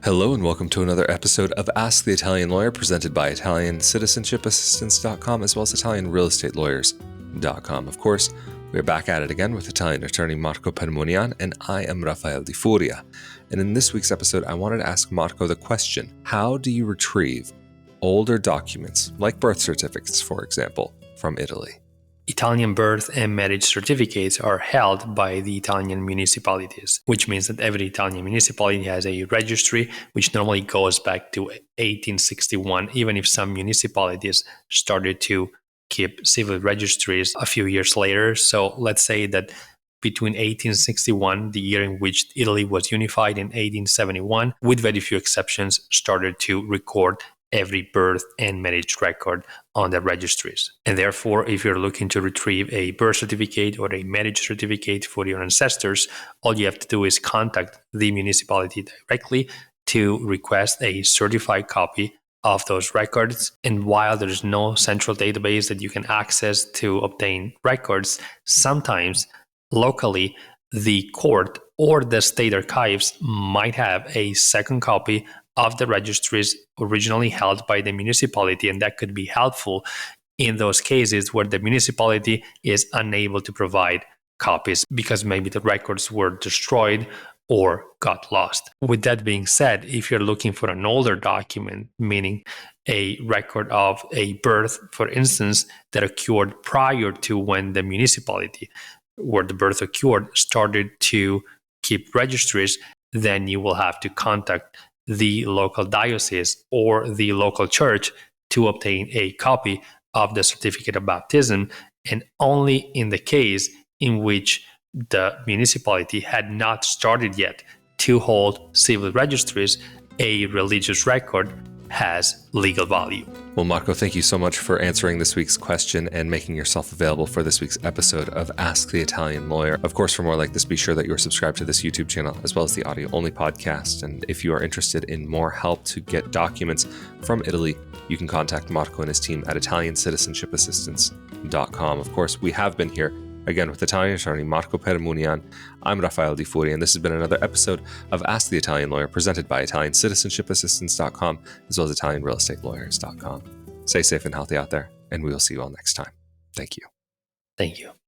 Hello and welcome to another episode of Ask the Italian Lawyer, presented by ItalianCitizenshipassistance.com as well as ItalianRealEstateLawyers.com. Of course, we're back at it again with Italian attorney Marco Permunian, and I am Rafael Di Furia. And in this week's episode, I wanted to ask Marco the question, how do you retrieve older documents, like birth certificates, for example, from Italy? Italian birth and marriage certificates are held by the Italian municipalities, which means that every Italian municipality has a registry, which normally goes back to 1861, even if some municipalities started to keep civil registries a few years later. So let's say that between 1861, the year in which Italy was unified, and 1871, with very few exceptions, started to record every birth and marriage record on the registries. And therefore, if you're looking to retrieve a birth certificate or a marriage certificate for your ancestors, all you have to do is contact the municipality directly to request a certified copy of those records. And while there's no central database that you can access to obtain records, sometimes locally the court or the state archives might have a second copy of the registries originally held by the municipality, and that could be helpful in those cases where the municipality is unable to provide copies because maybe the records were destroyed or got lost. With that being said, if you're looking for an older document, meaning a record of a birth, for instance, that occurred prior to when the municipality where the birth occurred started to keep registries, then you will have to contact the local diocese or the local church to obtain a copy of the certificate of baptism, and only in the case in which the municipality had not started yet to hold civil registries, a religious record has legal value. Well, Marco, thank you so much for answering this week's question and making yourself available for this week's episode of Ask the Italian Lawyer. Of course, for more like this, be sure that you're subscribed to this YouTube channel as well as the audio-only podcast. And if you are interested in more help to get documents from Italy, you can contact Marco and his team at ItalianCitizenshipassistance.com. Of course, we have been here again with Italian attorney Marco Permunian. I'm Rafael Di Furia, and this has been another episode of Ask the Italian Lawyer, presented by ItalianCitizenshipassistance.com as well as ItalianRealEstateLawyers.com. Stay safe and healthy out there, and we will see you all next time. Thank you. Thank you.